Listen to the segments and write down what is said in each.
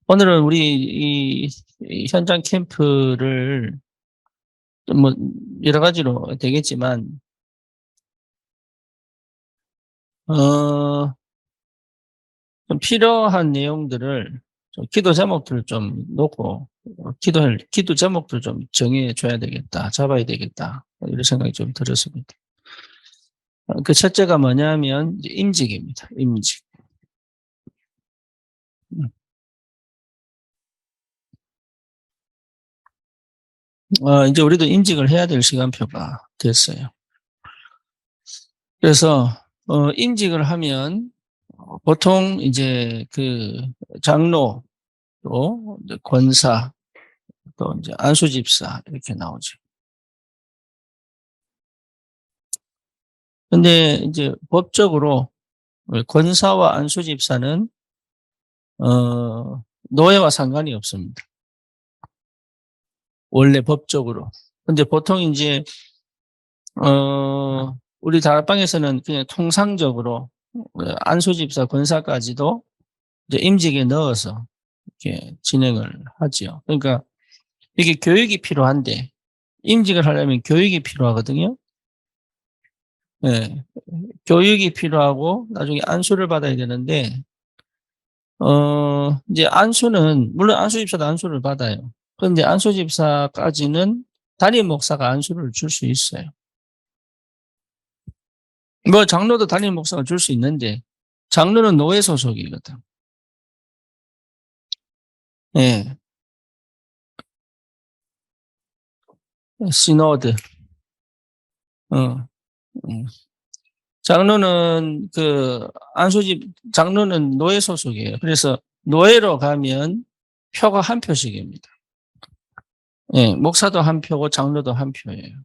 오늘은 우리 이 현장 캠프를 좀 뭐 여러 가지로 되겠지만 어 좀 필요한 내용들을 좀 기도 제목들을 좀 놓고 기도 제목들 좀 정해 줘야 되겠다. 잡아야 되겠다. 이런 생각이 좀 들었습니다. 그 첫째가 뭐냐면 이제 임직입니다. 임직. 음. 이제 우리도 임직을 해야 될 시간표가 됐어요. 그래서 임직을 하면 보통 이제 그 장로 또 이제 권사 또 이제 안수집사 이렇게 나오죠. 근데 이제 법적으로 권사와 안수집사는 노예와 상관이 없습니다. 원래 법적으로. 근데 보통 이제 우리 다락방에서는 그냥 통상적으로 안수집사 권사까지도 이제 임직에 넣어서 이렇게 진행을 하지요. 그러니까 이게 교육이 필요한데 임직을 하려면 교육이 필요하거든요. 예. 교육이 필요하고 나중에 안수를 받아야 되는데 이제 안수는 물론 안수집사도 안수를 받아요. 그런데 안수집사까지는 담임 목사가 안수를 줄 수 있어요. 뭐 장로도 담임 목사가 줄 수 있는데 장로는 노예 소속이거든. 예. 시노드. 어. 음. 장로는 그 장로는 노예 소속이에요. 그래서 노예로 가면 표가 한 표씩입니다. 예, 목사도 한 표고 장로도 한 표예요.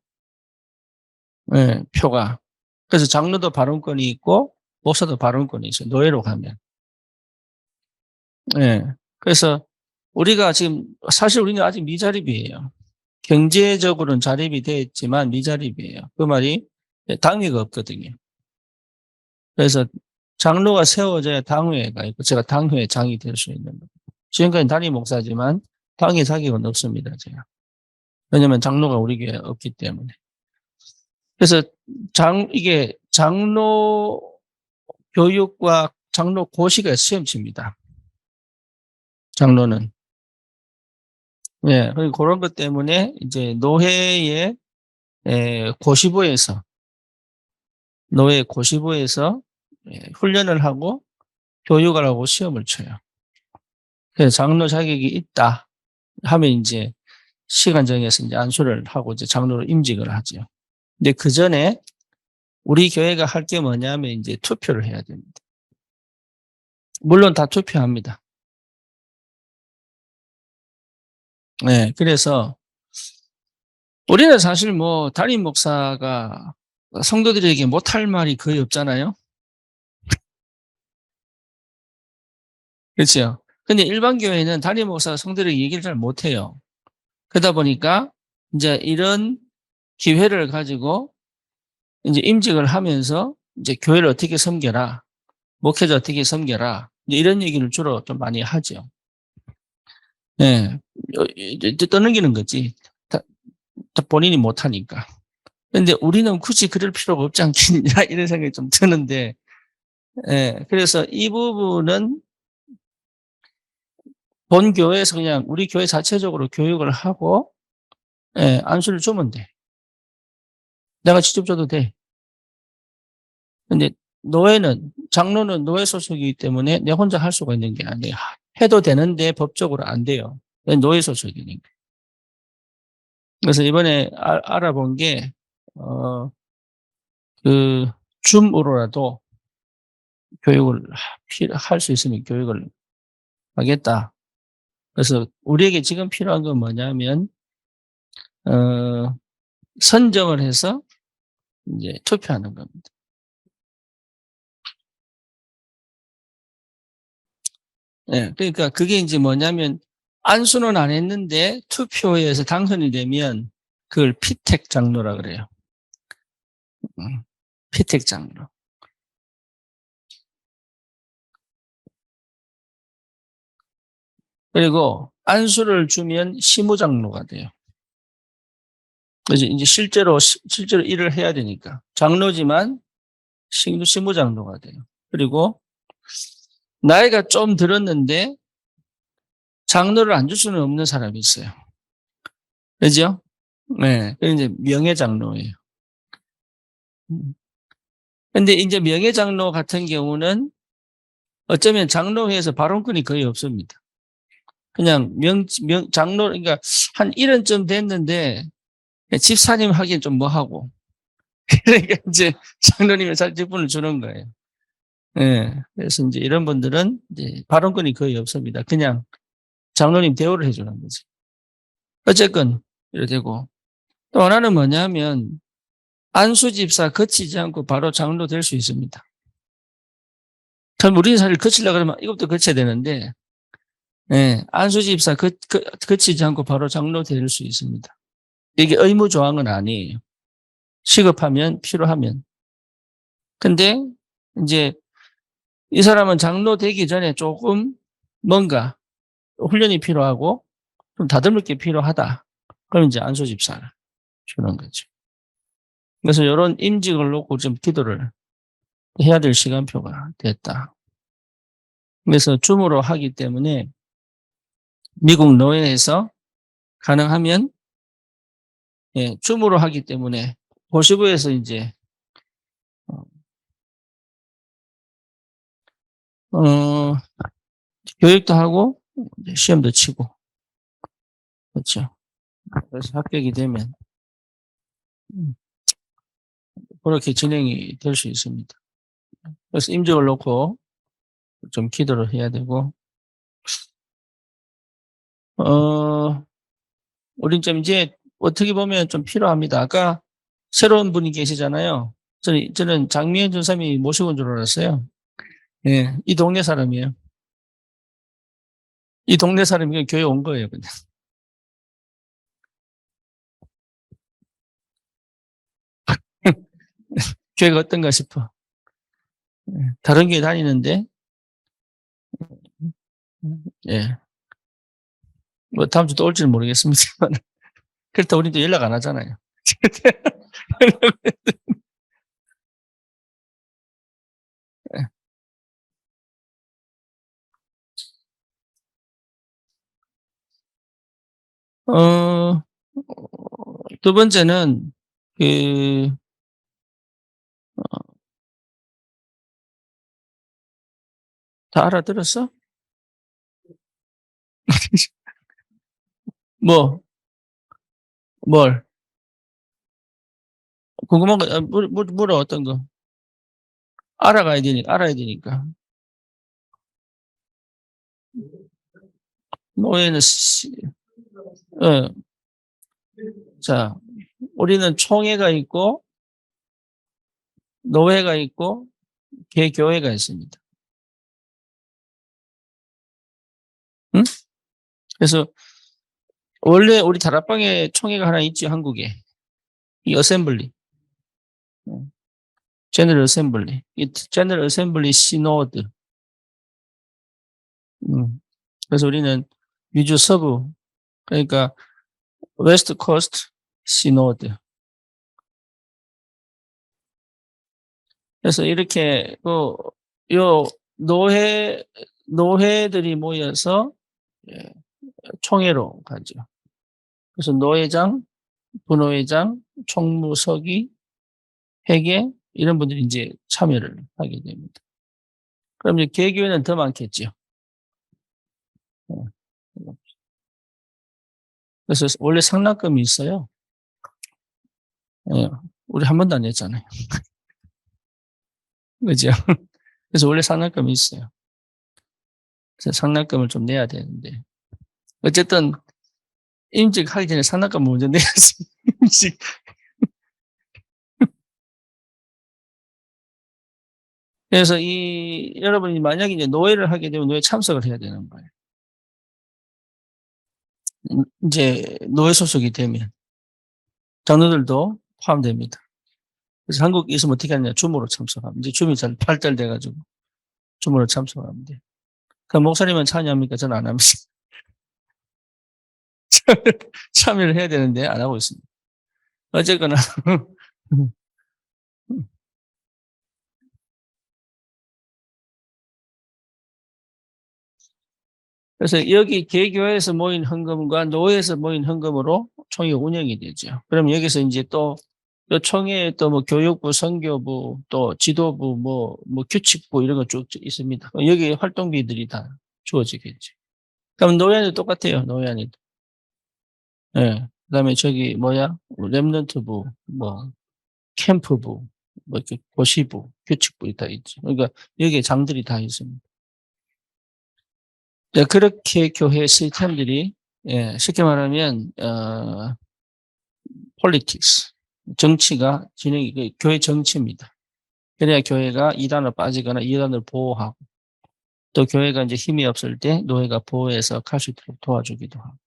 예, 표가. 그래서 장로도 발언권이 있고 목사도 발언권이 있어요. 노예로 가면. 예. 그래서 우리가 지금 사실 우리는 아직 미자립이에요. 경제적으로는 자립이 되어 있지만 미자립이에요. 그 말이 당회가 없거든요. 그래서 장로가 세워져야 당회가 있고 제가 당회 장이 될 수 있는 거예요. 지금까지 담임 목사지만 당회 자격은 없습니다. 제가. 왜냐하면 장로가 우리 교회에 없기 때문에. 그래서 이게 장로 교육과 장로 고시가 시험치입니다. 장로는. 예, 그런 것 때문에 이제 고시부에서, 노회 고시부에서 훈련을 하고 교육을 하고 시험을 쳐요. 그래서 장로 자격이 있다 하면 이제 시간 정해서 이제 안수를 하고 이제 장로로 임직을 하죠. 근데 그 전에 우리 교회가 할 게 뭐냐면 이제 투표를 해야 됩니다. 물론 다 투표합니다. 네, 그래서 우리는 사실 뭐 담임 목사가 성도들에게 못할 말이 거의 없잖아요. 그렇죠. 근데 일반 교회는 담임 목사가 성도들에게 얘기를 잘 못해요. 그러다 보니까 이제 이런 기회를 가지고 이제 임직을 하면서 이제 교회를 어떻게 섬겨라, 목회자 어떻게 섬겨라, 이제 이런 얘기를 주로 좀 많이 하죠. 네. 이제 떠넘기는 거지. 다 본인이 못하니까. 근데 우리는 굳이 그럴 필요가 없지 않겠냐, 이런 생각이 좀 드는데, 예. 그래서 이 부분은 본 교회에서 그냥 우리 교회 자체적으로 교육을 하고, 예, 안수를 주면 돼. 내가 직접 줘도 돼. 근데 장로는 노예 소속이기 때문에 내 혼자 할 수가 있는 게 아니에요. 해도 되는데 법적으로 안 돼요. 노예 소속이니까. 그래서 이번에 알아본 게, 어, 그, 줌으로라도 교육을 할 수 있으면 교육을 하겠다. 그래서 우리에게 지금 필요한 건 뭐냐면, 어, 선정을 해서 이제 투표하는 겁니다. 예, 그러니까 그게 이제 뭐냐면, 안수는 안 했는데 투표에서 당선이 되면 그걸 피택 장로라 그래요. 피택 장로. 그리고 안수를 주면 시무장로가 돼요. 그래서 이제 실제로 일을 해야 되니까. 장로지만 시무장로가 돼요. 그리고 나이가 좀 들었는데 장로를 안 줄 수는 없는 사람이 있어요. 그죠? 네. 그게 이제 명예장로예요. 근데 이제 명예장로 같은 경우는 어쩌면 장로회에서 발언권이 거의 없습니다. 그냥 장로, 그러니까 한 1년쯤 됐는데 집사님 하기엔 좀 뭐하고. 그러니까 이제 장로님이 살 직분을 주는 거예요. 예. 그래서 이제 이런 분들은 이제 발언권이 거의 없습니다. 그냥 장로님 대우를 해주는 거지. 어쨌건, 이래 되고. 또 하나는 뭐냐면, 안수집사 거치지 않고 바로 장로 될 수 있습니다. 그럼 우리 사를 거치려고 그러면 이것도 거쳐야 되는데, 예, 안수집사 거치지 않고 바로 장로 될 수 있습니다. 이게 의무 조항은 아니에요. 시급하면, 필요하면. 근데, 이제, 이 사람은 장로 되기 전에 조금 뭔가 훈련이 필요하고, 좀 다듬을 게 필요하다. 그럼 이제 안수집사를 주는 거죠. 그래서 이런 임직을 놓고 좀 기도를 해야 될 시간표가 됐다. 그래서 줌으로 하기 때문에 미국 노예에서 가능하면 예, 줌으로 하기 때문에 고시부에서 이제 어, 교육도 하고 시험도 치고 그렇죠. 그래서 합격이 되면 그렇게 진행이 될 수 있습니다. 그래서 임직을 놓고 좀 기도를 해야 되고 우린 좀 이제 어떻게 보면 좀 필요합니다. 아까 새로운 분이 계시잖아요. 저는 장미연 전사님이 모시고 온 줄 알았어요. 예, 이 동네 사람이에요. 이 동네 사람이 그냥 교회 온 거예요, 그냥. 교회가 어떤가 싶어. 예, 다른 교회 다니는데, 예. 뭐 다음 주도 올지는 모르겠습니다만. 그렇다 우리도 연락 안 하잖아요. 어, 두 번째는, 그, 다 알아들었어? 뭐, 뭘? 궁금한 거, 물어, 어떤 거? 알아야 되니까. 노예는, 어, 자, 우리는 총회가 있고, 노회가 있고, 개교회가 있습니다. 응? 그래서, 원래 우리 다락방에 총회가 하나 있지, 한국에. 이 어셈블리. 제너럴 어셈블리. 이 제너럴 어셈블리 시노드. 그래서 우리는 미주 서부, 그러니까 웨스트 코스트 시노드. 그래서 이렇게 요 노회들이 모여서 예, 총회로 가죠. 그래서 노회장, 부노회장, 총무서기, 회계 이런 분들이 이제 참여를 하게 됩니다. 그럼 이제 개교회는 더 많겠죠. 어, 그래서 원래 상납금이 있어요. 예, 우리 한 번도 안 냈잖아요. 그죠? 그래서 원래 상납금이 있어요. 그래서 상납금을 좀 내야 되는데. 어쨌든, 임직하기 전에 상납금 먼저 내야지. 임직. 그래서 여러분이 만약에 이제 노예를 하게 되면 노예 참석을 해야 되는 거예요. 이제 노예 소속이 되면. 장로들도 포함됩니다. 그래서 한국에 있으면 어떻게 하느냐. 줌으로 참석하면. 이제 줌이 잘 발달돼가지고 줌으로 참석하면 돼요. 그 목사님은 참여합니까? 저는 안 합니다. 참여를 해야 되는데 안 하고 있습니다. 어쨌거나 그래서 여기 개교회에서 모인 헌금과 노회에서 모인 헌금으로 총회가 운영이 되죠. 그럼 여기서 이제 또 요 총회에 또 뭐 교육부, 선교부, 또 지도부, 뭐 규칙부 이런 거 쭉 있습니다. 여기 활동비들이 다 주어지겠죠. 그럼 노회는 똑같아요. 노회안에도. 예. 그다음에 저기 뭐야? 렘넌트부, 뭐 캠프부, 뭐 이렇게 고시부, 규칙부 다 있죠. 그러니까 여기에 장들이 다 있습니다. 네, 그렇게 교회 시스템들이 예, 쉽게 말하면 politics 정치가 진행이 교회 정치입니다. 그래야 교회가 이단을 빠지거나 이단을 보호하고 또 교회가 이제 힘이 없을 때 노예가 보호해서 갈 수 있도록 도와주기도 하고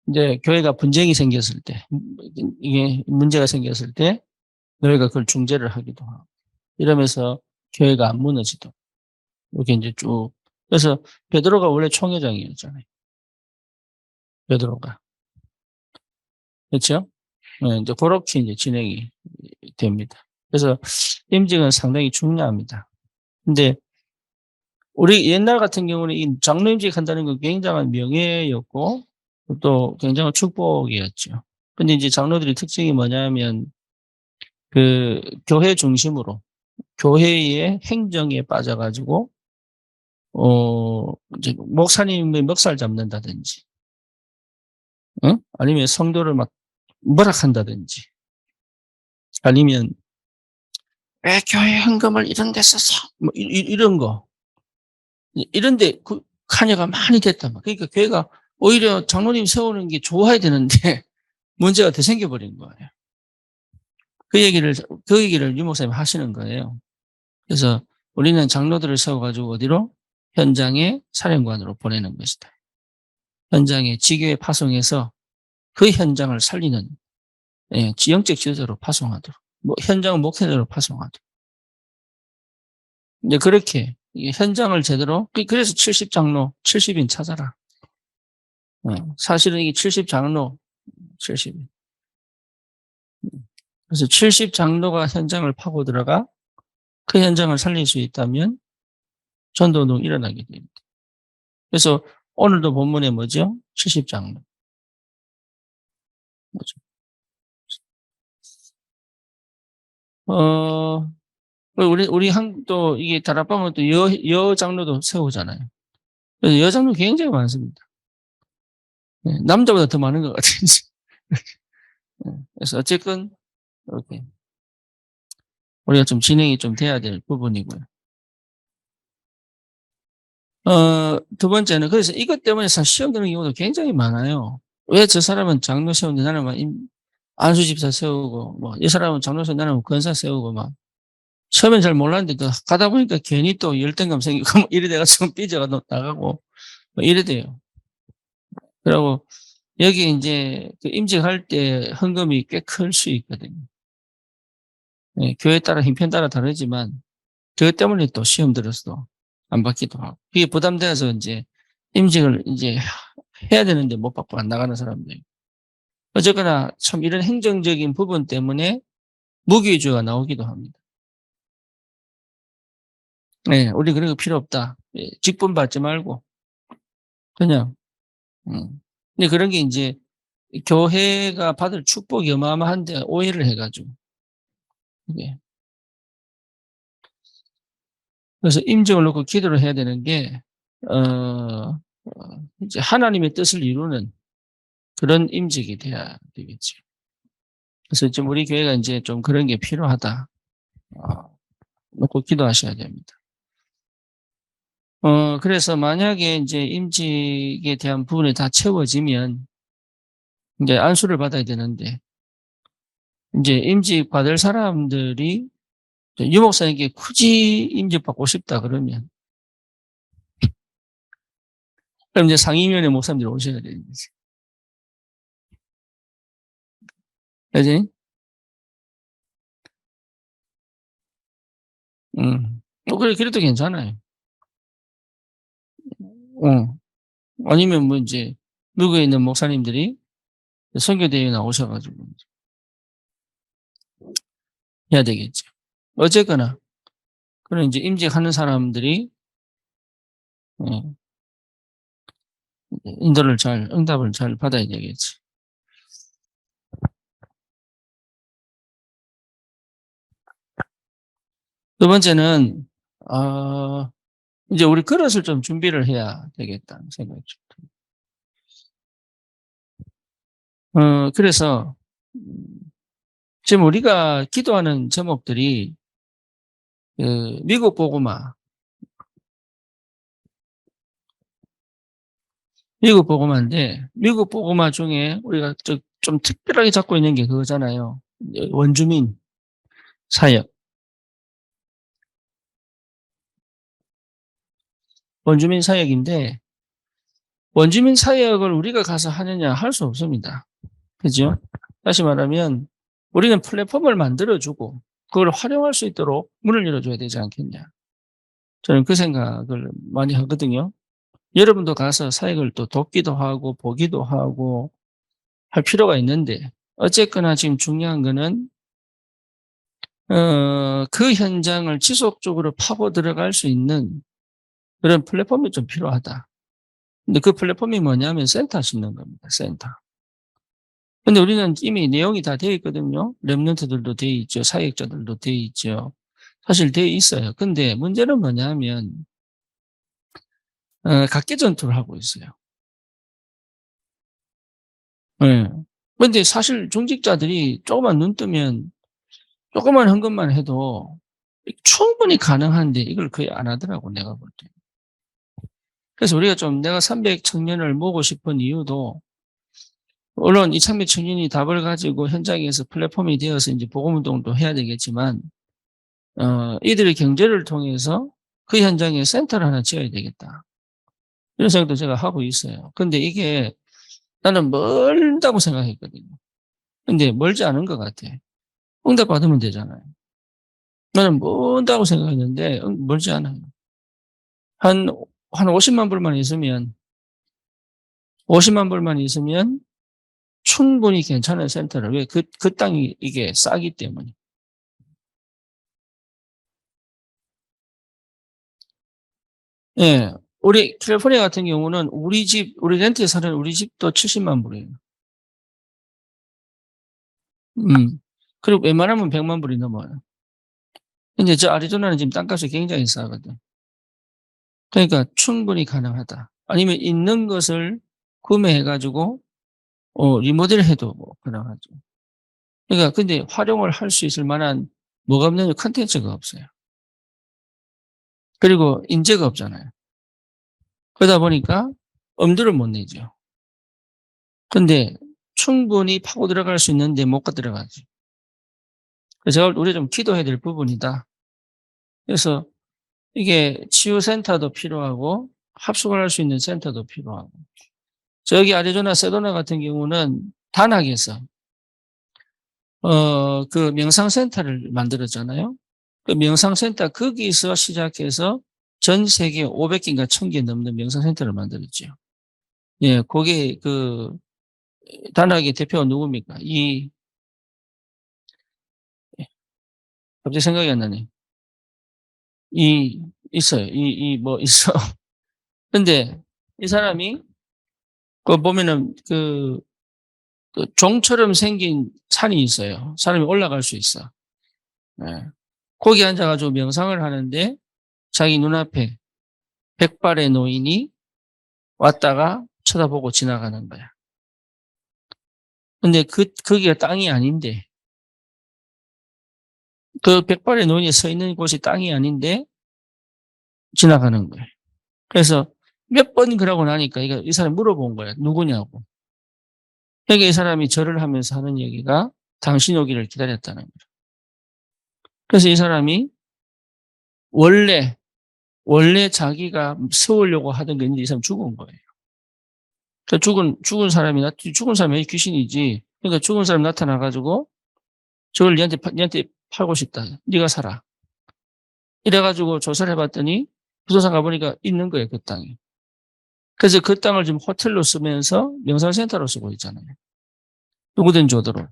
이제 교회가 분쟁이 생겼을 때 이게 문제가 생겼을 때 노예가 그걸 중재를 하기도 하고 이러면서 교회가 안 무너지도록 이렇게 이제 쭉 그래서 베드로가 원래 총회장이었잖아요. 베드로가 그렇죠? 네, 이제 그렇게 이제 진행이 됩니다. 그래서 임직은 상당히 중요합니다. 근데 우리 옛날 같은 경우는 이 장로임직 한다는 건 굉장한 명예였고 또 굉장한 축복이었죠. 근데 이제 장로들의 특징이 뭐냐면 그 교회 중심으로 교회의 행정에 빠져가지고 이제 목사님의 멱살 잡는다든지, 응? 아니면 성도를 막 뭐락한다든지, 아니면 왜 교회 헌금을 이런 데 써서 뭐 이런 거 이런데 그 관여가 많이 됐단 말이에요. 그러니까 교회가 오히려 장로님 세우는 게 좋아야 되는데 문제가 더 생겨버린 거예요. 그 얘기를 유 목사님 하시는 거예요. 그래서 우리는 장로들을 세워가지고 어디로? 현장의 사령관으로 보내는 것이다. 현장에 지교에 파송해서 그 현장을 살리는 예, 영적 지도자로 파송하도록 뭐 현장 목회자로 파송하도록 이제 그렇게 현장을 제대로 그래서 70장로 70인 찾아라. 사실은 이게 70장로 70인 그래서 70장로가 현장을 파고 들어가 그 현장을 살릴 수 있다면 전도운동이 일어나게 됩니다. 그래서 오늘도 본문에 뭐죠? 70장로. 뭐죠? 어, 우리 또 이게 다락방은 또 여장로도 세우잖아요. 그래서 여장로 굉장히 많습니다. 네, 남자보다 더 많은 것 같아요. 네, 그래서 어쨌건 이렇게 우리가 좀 진행이 좀 돼야 될 부분이고요. 두 번째는 그래서 이것 때문에 사실 시험 드는 경우도 굉장히 많아요. 왜 저 사람은 장로 세우는데 나는 막 안수 집사 세우고 뭐 이 사람은 장로 세우고 나는 권사 세우고 막 처음엔 잘 몰랐는데 또 가다 보니까 괜히 또 열등감 생기고 뭐 이래 돼가지고 삐져가 나가고 뭐 이래 돼요. 그리고 여기 이제 그 임직할 때 헌금이 꽤 클 수 있거든요. 네, 교회 따라 형편 따라 다르지만 그것 때문에 또 시험 들어서도 안 받기도 하고 그게 부담돼서 이제 임직을 이제 해야 되는데 못 받고 안 나가는 사람들. 어쨌거나 참 이런 행정적인 부분 때문에 무기주가 나오기도 합니다. 네, 우리 그런 거 필요 없다. 예, 직분 받지 말고 그냥. 근데 그런 게 이제 교회가 받을 축복이 어마어마한데 오해를 해가지고. 예. 그래서 임종을 놓고 기도를 해야 되는 게, 이제 하나님의 뜻을 이루는 그런 임직이 돼야 되겠죠. 그래서 지금 우리 교회가 이제 좀 그런 게 필요하다. 놓고 기도하셔야 됩니다. 그래서 만약에 이제 임직에 대한 부분이 다 채워지면 이제 안수를 받아야 되는데, 이제 임직 받을 사람들이 유 목사님께 굳이 임직 받고 싶다 그러면, 그럼 이제 상임위원회 목사님들이 오셔야 되는 거지. 그지? 그래, 그래도 괜찮아요. 아니면 뭐 이제 미국에 있는 목사님들이 선교대회에 나오셔가지고 해야 되겠죠. 어쨌거나 그런 이제 임직하는 사람들이 인도를 응답을 잘 받아야 되겠지. 두 번째는 이제 우리 그릇을 좀 준비를 해야 되겠다는 생각이 듭니다. 그래서 지금 우리가 기도하는 제목들이 미국 보고마인데 미국 보고마 중에 우리가 좀 특별하게 잡고 있는 게 그거잖아요. 원주민 사역. 원주민 사역인데 원주민 사역을 우리가 가서 하느냐 할 수 없습니다. 그죠? 다시 말하면 우리는 플랫폼을 만들어주고 그걸 활용할 수 있도록 문을 열어줘야 되지 않겠냐. 저는 그 생각을 많이 하거든요. 여러분도 가서 사역을 또 돕기도 하고 보기도 하고 할 필요가 있는데 어쨌거나 지금 중요한 거는 그 현장을 지속적으로 파고 들어갈 수 있는 그런 플랫폼이 좀 필요하다. 근데 그 플랫폼이 뭐냐면 센터 심는 겁니다. 센터. 근데 우리는 이미 내용이 다 되어 있거든요. 랩런트들도 되어 있죠. 사역자들도 되어 있죠. 사실 되어 있어요. 근데 문제는 뭐냐면 각계 전투를 하고 있어요. 예. 근데 사실 중직자들이 조금만 눈 뜨면 조그만 헌금만 해도 충분히 가능한데 이걸 거의 안 하더라고, 내가 볼 때. 그래서 우리가 좀 내가 300 청년을 모으고 싶은 이유도 물론 이 300 청년이 답을 가지고 현장에서 플랫폼이 되어서 이제 복음운동도 해야 되겠지만 이들의 경제를 통해서 그 현장에 센터를 하나 지어야 되겠다. 이런 생각도 제가 하고 있어요. 근데 이게 나는 멀다고 생각했거든요. 근데 멀지 않은 것 같아. 응답 받으면 되잖아요. 나는 멀다고 생각했는데 멀지 않아요. 한 50만 불만 있으면 50만 불만 있으면 충분히 괜찮은 센터를 왜 그 땅이 이게 싸기 때문에. 예. 우리 캘리포니아 같은 경우는 우리 렌트에 사는 우리 집도 70만 불이에요. 그리고 웬만하면 100만 불이 넘어요. 근데 저 아리조나는 지금 땅값이 굉장히 싸거든. 그러니까 충분히 가능하다. 아니면 있는 것을 구매해가지고, 리모델해도 뭐 가능하죠. 그러니까 근데 활용을 할 수 있을 만한 뭐가 없냐면 컨텐츠가 없어요. 그리고 인재가 없잖아요. 그러다 보니까 엄두를 못 내죠. 근데 충분히 파고 들어갈 수 있는데 못 들어가지. 그래서 우리 좀 기도해야 될 부분이다. 그래서 이게 치유센터도 필요하고 합숙을 할 수 있는 센터도 필요하고 저기 아리조나 세도나 같은 경우는 단학에서 그 명상센터를 만들었잖아요. 그 명상센터 거기서 시작해서 전 세계 500개인가 1000개 넘는 명상센터를 만들었죠. 예, 거기 그 단학의 대표가 누굽니까? 갑자기 생각이 안 나네. 있어요. 뭐 있어. 근데 이 사람이 그 보면은 그 종처럼 생긴 산이 있어요. 사람이 올라갈 수 있어. 예. 거기 앉아가지고 명상을 하는데 자기 눈앞에 백발의 노인이 왔다가 쳐다보고 지나가는 거야. 근데 거기가 땅이 아닌데, 그 백발의 노인이 서 있는 곳이 땅이 아닌데 지나가는 거예요. 그래서 몇 번 그러고 나니까 이 사람이 물어본 거야. 누구냐고. 그러니까 이 사람이 절을 하면서 하는 얘기가 당신 오기를 기다렸다는 거예요. 그래서 이 사람이 원래 자기가 세우려고 하던 게 있는데 이 사람 죽은 거예요. 죽은 사람이 귀신이지. 그러니까 죽은 사람이 나타나가지고 저걸 니한테 팔고 싶다. 네가 사라. 이래가지고 조사를 해봤더니 부동산 가보니까 있는 거예요, 그 땅이. 그래서 그 땅을 지금 호텔로 쓰면서 명상센터로 쓰고 있잖아요. 누구든지 오도록.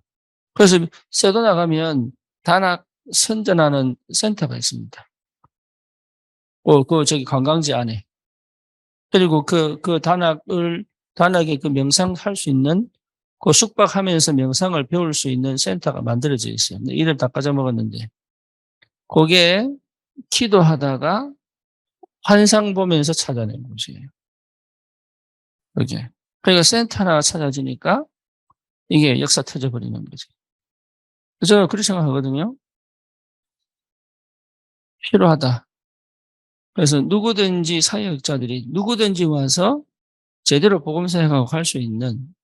그래서 세도 나가면 단학 선전하는 센터가 있습니다. 저기 관광지 안에. 그리고 단학의 그 명상할 수 있는, 그 숙박하면서 명상을 배울 수 있는 센터가 만들어져 있어요. 이름 다 까져먹었는데. 그게 기도하다가 환상 보면서 찾아낸 곳이에요. 그게. 그러니까 센터 하나 찾아지니까 이게 역사 터져버리는 거죠. 저는 그렇게 생각하거든요. 필요하다. 그래서 누구든지 사역자들이 누구든지 와서 제대로 복음사역하고 갈 수 있는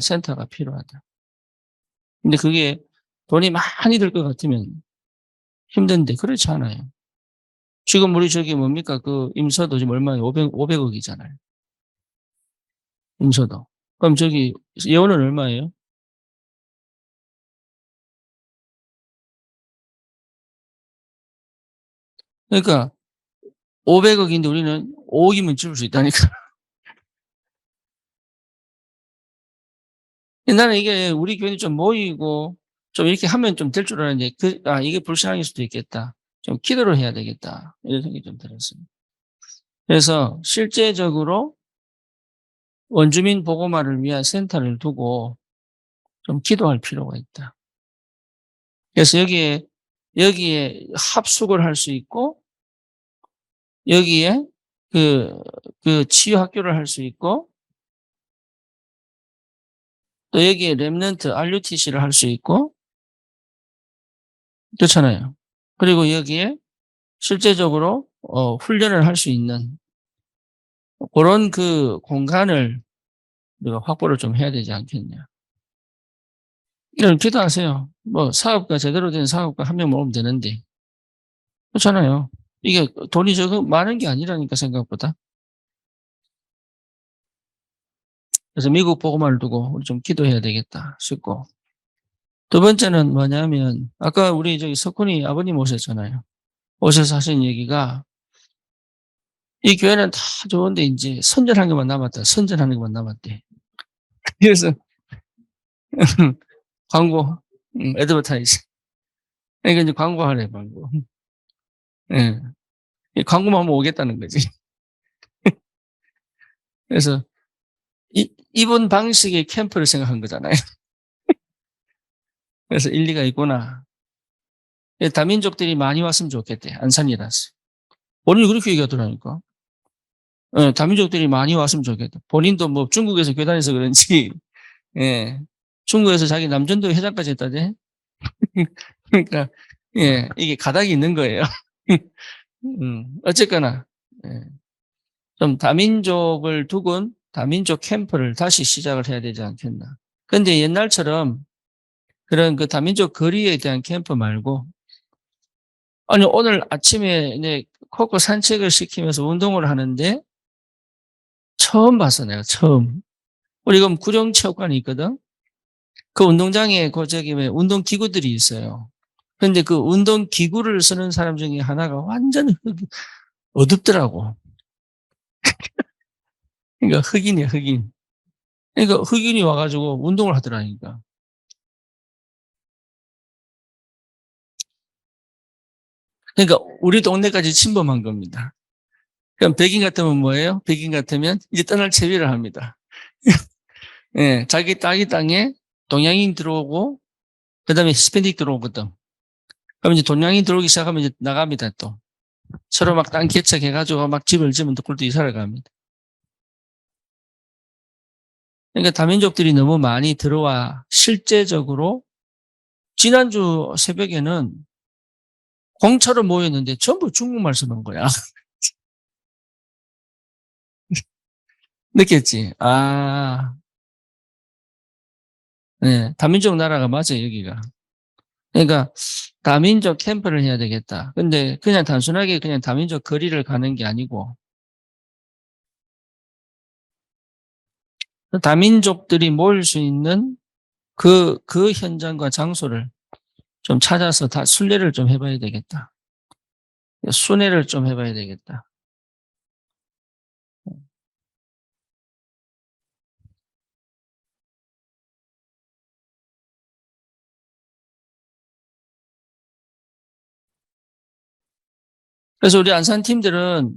센터가 필요하다. 근데 그게 돈이 많이 들 것 같으면 힘든데 그렇지 않아요. 지금 우리 저기 뭡니까? 그 임서도 지금 얼마예요? 500억이잖아요. 임서도. 그럼 저기 예원은 얼마예요? 그러니까 500억인데 우리는 5억이면 지을 수 있다니까. 나는 이게 우리 교인이 좀 모이고 좀 이렇게 하면 좀 될 줄 알았는데 이게 불신앙일 수도 있겠다. 좀 기도를 해야 되겠다. 이런 생각이 좀 들었어요. 그래서 실제적으로 원주민 보고마를 위한 센터를 두고 좀 기도할 필요가 있다. 그래서 여기에 합숙을 할 수 있고, 여기에 그 치유 학교를 할 수 있고, 또 여기에 랩넌트 RUTC를 할 수 있고, 그렇잖아요. 그리고 여기에 실제적으로 훈련을 할 수 있는 그런 그 공간을 우리가 확보를 좀 해야 되지 않겠냐. 이런 기도하세요. 뭐 사업가, 제대로 된 사업가 한 명 모으면 되는데. 그렇잖아요. 이게 돈이 많은 게 아니라니까, 생각보다. 그래서 미국 보고만을 두고 우리 좀 기도해야 되겠다 싶고. 두 번째는 뭐냐면, 아까 우리 저기 석훈이 아버님 오셨잖아요. 오셔서 하신 얘기가, 이 교회는 다 좋은데 이제 선전하는 것만 남았다. 선전하는 것만 남았대. 그래서 광고, 애드버타이즈. 그러니까 이제 광고하래, 광고. 예. 이 광고만 하면 오겠다는 거지. 그래서 이분 방식의 캠프를 생각한 거잖아요. 그래서 일리가 있구나. 다민족들이 많이 왔으면 좋겠대. 안산이라서. 본인이 그렇게 얘기하더라니까. 다민족들이 많이 왔으면 좋겠다. 본인도 뭐 중국에서 교단에서 그런지, 예. 중국에서 자기 남전도 회장까지 했다대. 그러니까, 이게 가닥이 있는 거예요. 어쨌거나, 예. 좀 다민족을 두고 다민족 캠프를 다시 시작을 해야 되지 않겠나. 근데 옛날처럼 그런 그 다민족 거리에 대한 캠프 말고, 아니, 오늘 아침에 코코 산책을 시키면서 운동을 하는데 처음 봤어, 내가 처음. 우리 그럼 구룡체육관이 있거든? 그 운동장에 그 저기 왜 운동기구들이 있어요. 근데 그 운동기구를 쓰는 사람 중에 하나가 완전 어둡더라고. 그러니까 흑인이야, 흑인. 그러니까 흑인이 와가지고 운동을 하더라니까. 그러니까 우리 동네까지 침범한 겁니다. 그럼 백인 같으면 뭐예요? 백인 같으면 이제 떠날 채비를 합니다. 예, 자기 땅에 동양인 들어오고, 그 다음에 히스패닉 들어오거든. 그럼 이제 동양인 들어오기 시작하면 이제 나갑니다, 또. 서로 막 땅 개척해가지고 막 집을 지으면 또 그걸 또 이사를 갑니다. 그러니까 다민족들이 너무 많이 들어와 실제적으로 지난주 새벽에는 공차로 모였는데 전부 중국말 쓰는 거야. 느꼈지? 네, 다민족 나라가 맞아요, 여기가. 그러니까 다민족 캠프를 해야 되겠다. 근데 그냥 단순하게 그냥 다민족 거리를 가는 게 아니고 다민족들이 모일 수 있는 그 현장과 장소를 좀 찾아서 다 순례를 좀 해봐야 되겠다. 순회를 좀 해봐야 되겠다. 그래서 우리 안산 팀들은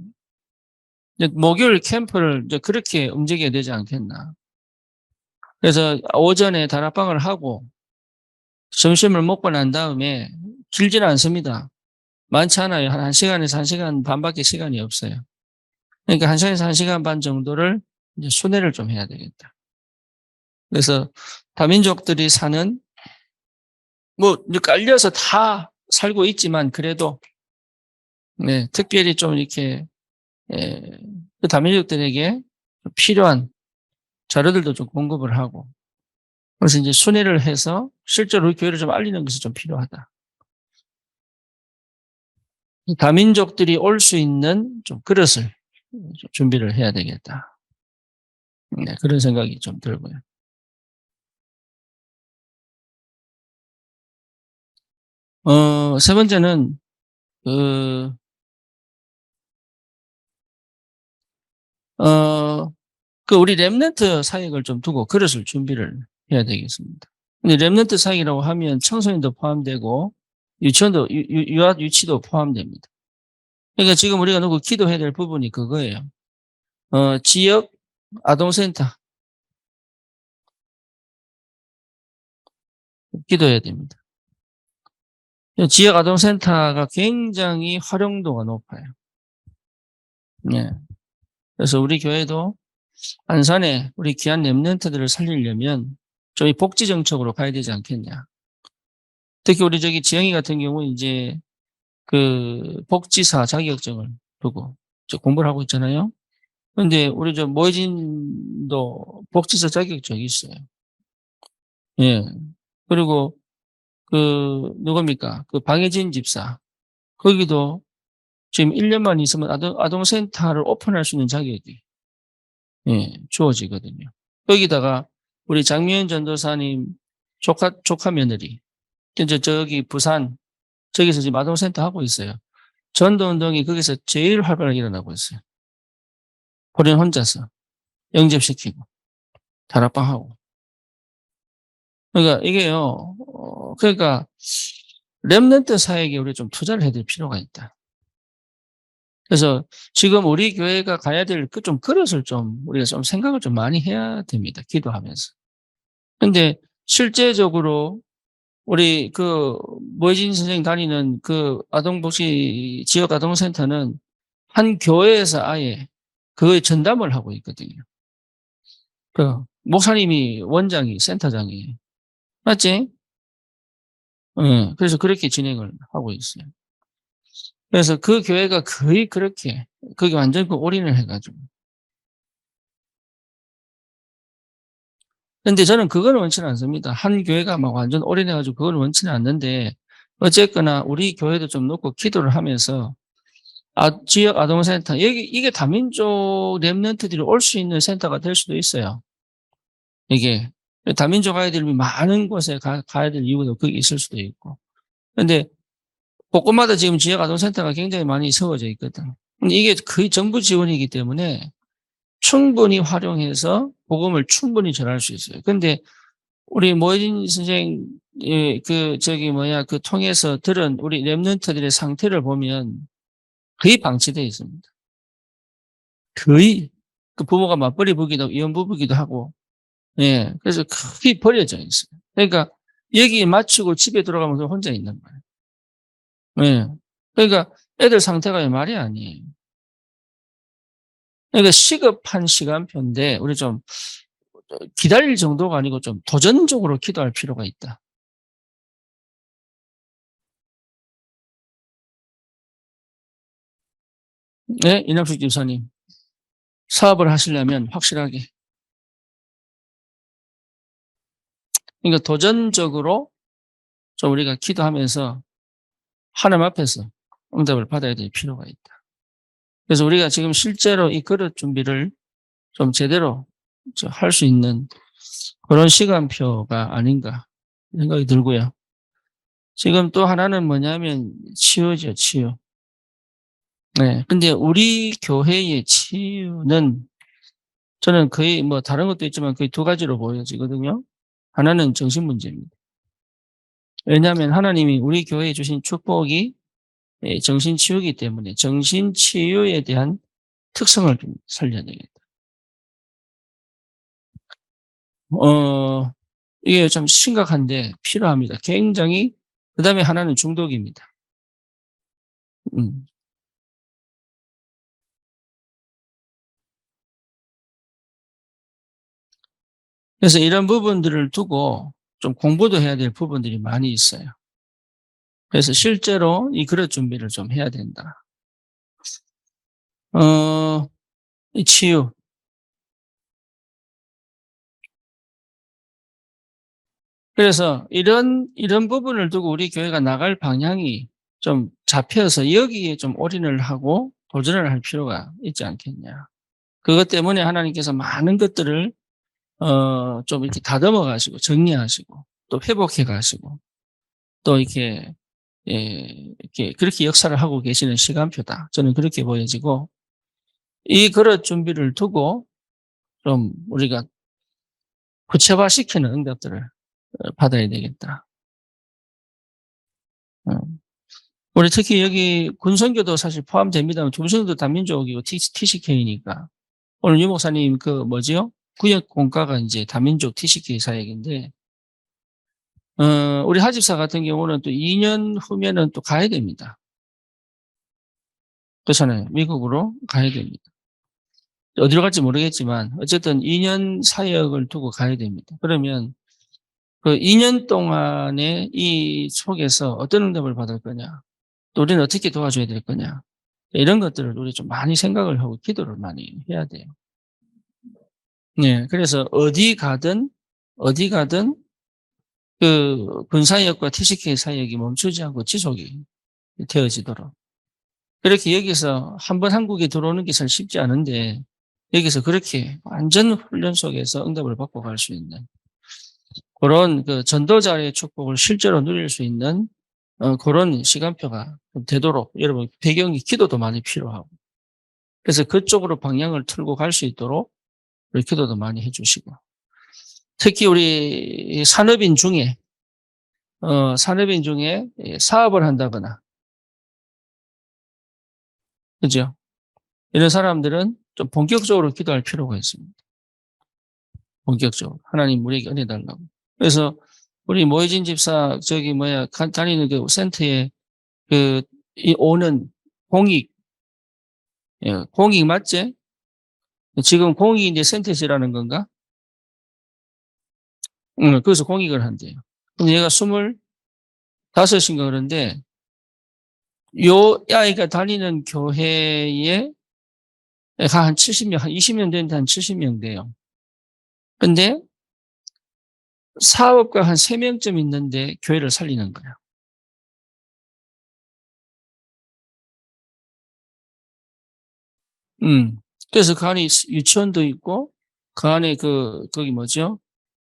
이제 목요일 캠프를 이제 그렇게 움직여야 되지 않겠나. 그래서 오전에 다락방을 하고 점심을 먹고 난 다음에 길지는 않습니다. 많지 않아요. 한 1시간에서 1시간 반밖에 시간이 없어요. 그러니까 1시간에서 1시간 반 정도를 이제 순회를 좀 해야 되겠다. 그래서 다민족들이 사는 뭐 깔려서 다 살고 있지만 그래도 네, 특별히 좀 이렇게 그 다민족들에게 필요한 자료들도 좀 공급을 하고 그래서 이제 순회를 해서 실제로 우리 교회를 좀 알리는 것이 좀 필요하다. 다민족들이 올 수 있는 좀 그릇을 좀 준비를 해야 되겠다. 네, 그런 생각이 좀 들고요. 세 번째는 그, 어, 그 우리 랩런트 사역을 좀 두고 그릇을 준비를 해야 되겠습니다. 근데 랩런트 사역이라고 하면 청소년도 포함되고 유치원도 유아 유치도 포함됩니다. 그러니까 지금 우리가 누구 기도해야 될 부분이 그거예요. 지역 아동센터 기도해야 됩니다. 지역 아동센터가 굉장히 활용도가 높아요. 네. 그래서 우리 교회도 안산에 우리 귀한 랩런트들을 살리려면 저희 복지 정책으로 가야 되지 않겠냐. 특히 우리 저기 지영이 같은 경우는 이제 그 복지사 자격증을 두고 공부를 하고 있잖아요. 그런데 우리 저 모혜진도 복지사 자격증이 있어요. 예. 그리고 그 누굽니까? 그 방혜진 집사. 거기도 지금 1년만 있으면 아동센터를 오픈할 수 있는 자격이 주어지거든요. 거기다가 우리 장미연 전도사님 조카 며느리. 이제 저기 부산 저기서 지금 아동센터 하고 있어요. 전도운동이 거기서 제일 활발하게 일어나고 있어요. 본인 혼자서 영접시키고 다락방하고. 그러니까 이게요. 그러니까 렘넌트 사역에 우리 좀 투자를 해야 될 필요가 있다. 그래서 지금 우리 교회가 가야 될 그 좀 그릇을 좀 우리가 좀 생각을 좀 많이 해야 됩니다. 기도하면서. 근데 실제적으로 우리 그 모혜진 선생님 다니는 그 아동복지 지역 아동센터는 한 교회에서 아예 그거에 전담을 하고 있거든요. 그 목사님이 원장이 센터장이에요. 맞지? 그래서 그렇게 진행을 하고 있어요. 그래서 그 교회가 거의 그렇게 거기 완전 그 올인을 해가지고. 근데 저는 그거는 원치는 않습니다. 한 교회가 막 완전 올인해가지고 그거는 원치는 않는데 어쨌거나 우리 교회도 좀 놓고 기도를 하면서 지역 아동센터 이게 다민족 랩런트들이 올 수 있는 센터가 될 수도 있어요. 이게 다민족 아이들이 많은 곳에 가야 될 이유도 거기 있을 수도 있고. 근데 곳곳마다 지금 지역 아동센터가 굉장히 많이 세워져 있거든. 근데 이게 거의 정부 지원이기 때문에 충분히 활용해서 복음을 충분히 전할 수 있어요. 근데 우리 모혜진 선생 그 통해서 들은 우리 랩런트들의 상태를 보면 거의 방치되어 있습니다. 거의 그 부모가 맞벌이 부기도 이혼 부부기도 하고, 예, 그래서 거의 버려져 있어요. 그러니까 여기 마치고 집에 들어가면서 혼자 있는 거예요. 예, 그러니까 애들 상태가 말이 아니에요. 그러니까 시급한 시간표인데 우리 좀 기다릴 정도가 아니고 좀 도전적으로 기도할 필요가 있다. 네, 이남식 집사님. 사업을 하시려면 확실하게. 그러니까 도전적으로 좀 우리가 기도하면서 하나님 앞에서 응답을 받아야 될 필요가 있다. 그래서 우리가 지금 실제로 이 그릇 준비를 좀 제대로 할 수 있는 그런 시간표가 아닌가 생각이 들고요. 지금 또 하나는 뭐냐면 치유죠, 치유. 네. 근데 우리 교회의 치유는 저는 거의 뭐 다른 것도 있지만 거의 두 가지로 보여지거든요. 하나는 정신 문제입니다. 왜냐하면 하나님이 우리 교회에 주신 축복이 정신치유이기 때문에 정신치유에 대한 특성을 좀 살려야 되겠다. 이게 좀 심각한데 필요합니다. 굉장히. 그다음에 하나는 중독입니다. 음. 그래서 이런 부분들을 두고 좀 공부도 해야 될 부분들이 많이 있어요. 그래서 실제로 이 그릇 준비를 좀 해야 된다. 이 치유. 그래서 이런 부분을 두고 우리 교회가 나갈 방향이 좀 잡혀서 여기에 좀 올인을 하고 도전을 할 필요가 있지 않겠냐. 그것 때문에 하나님께서 많은 것들을 좀 이렇게 다듬어 가시고 정리하시고 또 회복해 가시고 또 이렇게 그렇게 역사를 하고 계시는 시간표다. 저는 그렇게 보여지고 이 그릇 준비를 두고 좀 우리가 구체화시키는 응답들을 받아야 되겠다. 어. 우리 특히 여기 군선교도 사실 포함됩니다만 군선교도 다민족이고 TCK니까 오늘 유 목사님 그 뭐지요? 구역 공과가 이제 다민족 TCK 사역인데 우리 하집사 같은 경우는 또 2년 후면은 또 가야 됩니다. 그렇잖아요. 미국으로 가야 됩니다. 어디로 갈지 모르겠지만 어쨌든 2년 사역을 두고 가야 됩니다. 그러면 그 2년 동안에 이 속에서 어떤 응답을 받을 거냐, 또 우리는 어떻게 도와줘야 될 거냐, 이런 것들을 우리 좀 많이 생각을 하고 기도를 많이 해야 돼요. 네, 그래서 어디 가든 그 군사역과 TCK 사역이 멈추지 않고 지속이 되어지도록. 그렇게 여기서 한번 한국에 들어오는 게 잘 쉽지 않은데 여기서 그렇게 완전 훈련 속에서 응답을 받고 갈 수 있는 그런 그 전도자의 축복을 실제로 누릴 수 있는 그런 시간표가 되도록 여러분 배경이 기도도 많이 필요하고 그래서 그쪽으로 방향을 틀고 갈 수 있도록 우리 기도도 많이 해주시고 특히 우리 산업인 중에 사업을 한다거나 그죠? 이런 사람들은 좀 본격적으로 기도할 필요가 있습니다. 본격적으로 하나님 우리에게 은혜 달라고. 그래서 우리 모혜진 집사 다니는 그 센터에 오는 공익 공익 맞지? 지금 공익이 이제 센터시라는 건가? 응, 그래서 공익을 한대요. 근데 얘가 25인가 그런데 요 아이가 다니는 교회에 한 70명, 한 20년 됐는데 한 70명 돼요. 근데 사업가 한 3명쯤 있는데 교회를 살리는 거야. 그래서 그 안에 유치원도 있고, 그 안에 거기 뭐죠?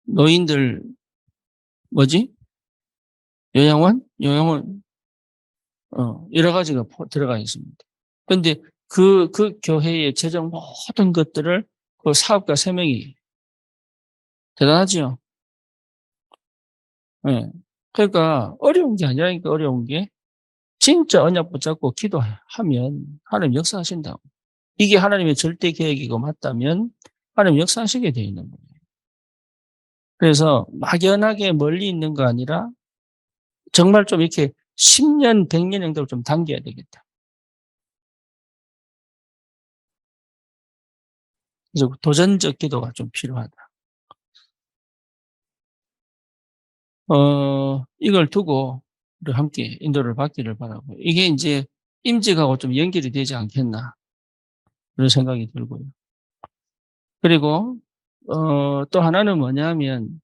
노인들, 뭐지? 요양원, 여러 가지가 들어가 있습니다. 근데 그 교회의 재정 모든 것들을 그 사업가 3명이 대단하죠? 예. 그러니까 어려운 게 아니라니까 어려운 게 진짜 언약 붙잡고 기도하면 하나님 역사하신다고. 이게 하나님의 절대 계획이고 맞다면 하나님 역사하시게 되어 있는 거예요. 그래서 막연하게 멀리 있는 거 아니라 정말 좀 이렇게 10년, 100년 정도를 좀 당겨야 되겠다. 그래서 도전적 기도가 좀 필요하다. 이걸 두고 우리 함께 인도를 받기를 바라고 이게 이제 임직하고 좀 연결이 되지 않겠나 그런 생각이 들고요. 그리고 또 하나는 뭐냐면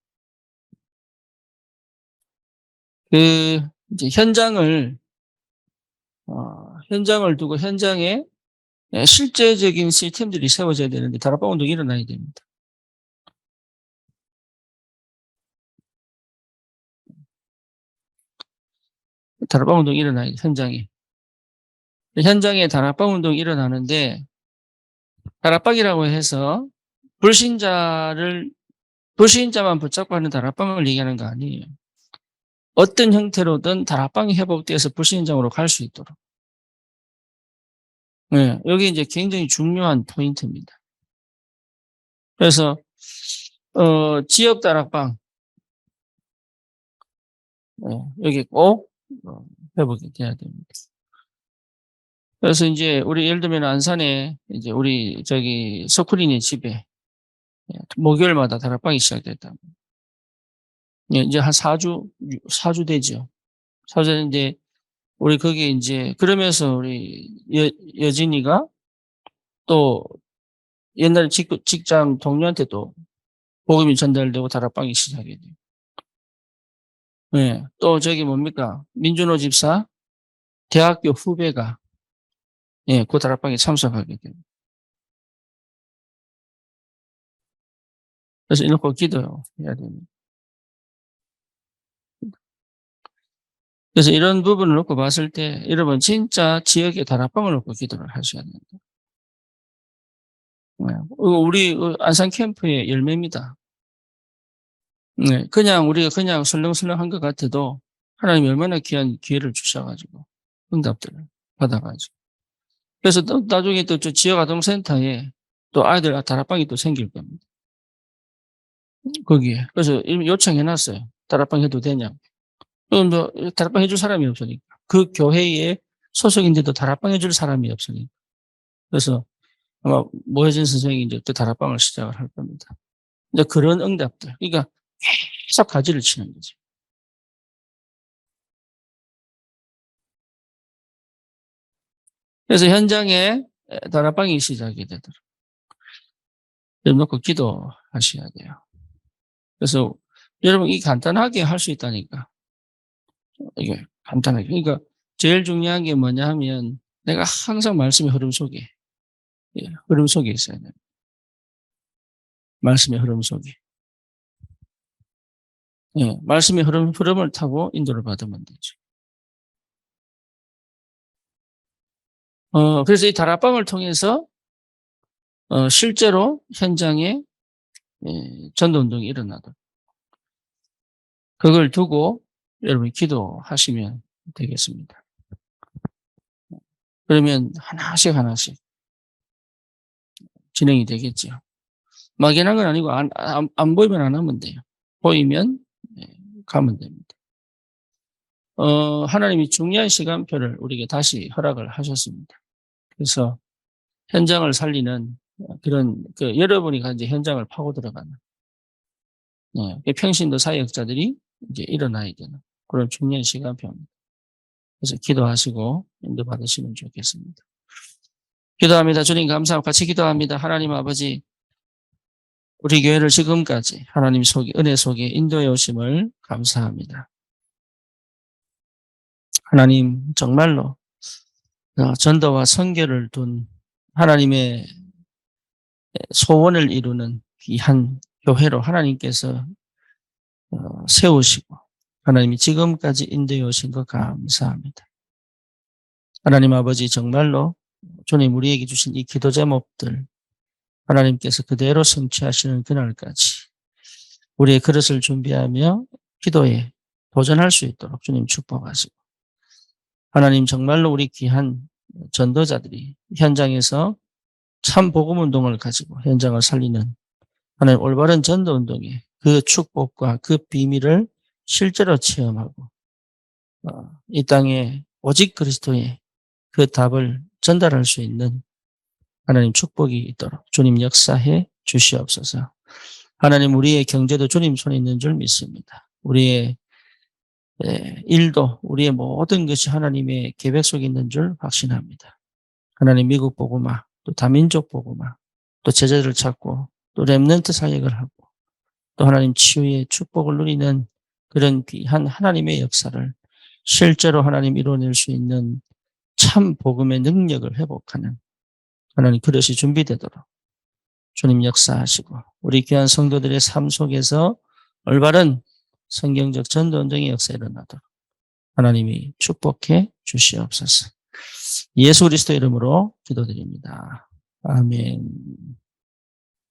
그 이제 현장을 두고 현장에 실제적인 시스템들이 세워져야 되는데 다락방 운동이 일어나야 됩니다. 다락방 운동이 일어나야 돼, 현장에. 현장에 다락방 운동이 일어나는데 다락방이라고 해서 불신자만 붙잡고 하는 다락방을 얘기하는 거 아니에요. 어떤 형태로든 다락방이 회복돼서 불신자로 갈 수 있도록. 네, 여기 이제 굉장히 중요한 포인트입니다. 그래서 지역 다락방 여기 꼭 회복이 돼야 됩니다. 그래서 이제 우리 예를 들면 안산에 이제 우리 저기 서쿠린의 집에 목요일마다 다락방이 시작됐다. 이제 한 4주 되죠. 4주 되는데 우리 거기 이제 그러면서 우리 여진이가 또 옛날에 직장 동료한테도 복음이 전달되고 다락방이 시작이 돼요. 네. 또 저기 뭡니까? 민준호 집사 대학교 후배가 그 다락방에 참석하게 돼요. 그래서 이놓고 기도해야 됩니다. 그래서 이런 부분을 놓고 봤을 때 여러분 진짜 지역의 다락방을 놓고 기도를 하셔야 됩니다. 우리 안산 캠프의 열매입니다. 네, 그냥 우리가 그냥 설렁설렁한 것 같아도 하나님이 얼마나 귀한 기회를 주셔가지고 응답들을 받아가지고 그래서 또 나중에 또 저 지역 아동센터에 또 아이들 다락방이 또 생길 겁니다. 거기에 그래서 요청해놨어요. 다락방 해도 되냐? 그럼 뭐 다락방 해줄 사람이 없으니까 그 교회에 소속인데도 다락방 해줄 사람이 없으니까 그래서 아마 모혜진 선생이 이제 또 다락방을 시작을 할 겁니다. 이제 그런 응답들 그러니까 계속 가지를 치는 거죠. 그래서 현장에 다락방이 시작이 되도록 놓고 기도하셔야 돼요. 그래서 여러분 이 간단하게 할 수 있다니까. 이게 간단하게. 그러니까 제일 중요한 게 뭐냐 하면 내가 항상 말씀의 흐름 속에 흐름 속에 있어야 돼요. 말씀의 흐름 속에. 말씀의 흐름을 타고 인도를 받으면 되죠. 그래서 이 다락방을 통해서 실제로 현장에 전도운동이 일어나도록 그걸 두고 여러분이 기도하시면 되겠습니다. 그러면 하나씩 진행이 되겠죠. 막연한 건 아니고 안 보이면 안 하면 돼요. 보이면 가면 됩니다. 하나님이 중요한 시간표를 우리에게 다시 허락을 하셨습니다. 그래서 현장을 살리는 그런 여러분이 이제 현장을 파고 들어가는 평신도 사역자들이 이제 일어나야 되는 그런 중요한 시간표입니다. 그래서 기도하시고 인도받으시면 좋겠습니다. 기도합니다. 주님 감사하고 같이 기도합니다. 하나님 아버지 우리 교회를 지금까지 하나님 속에 은혜 속에 인도해 오심을 감사합니다. 하나님 정말로 전도와 선교를 둔 하나님의 소원을 이루는 귀한 교회로 하나님께서 세우시고 하나님이 지금까지 인도해 오신 것 감사합니다. 하나님 아버지 정말로 주님 우리에게 주신 이 기도 제목들 하나님께서 그대로 성취하시는 그날까지 우리의 그릇을 준비하며 기도에 도전할 수 있도록 주님 축복하시고 하나님 정말로 우리 귀한 전도자들이 현장에서 참 복음운동을 가지고 현장을 살리는 하나님 올바른 전도운동의 그 축복과 그 비밀을 실제로 체험하고 이 땅에 오직 그리스도의 그 답을 전달할 수 있는 하나님 축복이 있도록 주님 역사해 주시옵소서. 하나님 우리의 경제도 주님 손에 있는 줄 믿습니다. 우리의 일도 우리의 모든 것이 하나님의 계획 속에 있는 줄 확신합니다. 하나님 미국 복음화 또 다민족 복음화 또 제자들을 찾고 또 렘넌트 사역을 하고 또 하나님 치유의 축복을 누리는 그런 귀한 하나님의 역사를 실제로 하나님 이루어낼 수 있는 참 복음의 능력을 회복하는 하나님 그릇이 준비되도록 주님 역사하시고 우리 귀한 성도들의 삶 속에서 올바른 성경적 전도운동의 역사 일어나도록 하나님이 축복해 주시옵소서. 예수 그리스도 이름으로 기도드립니다. 아멘.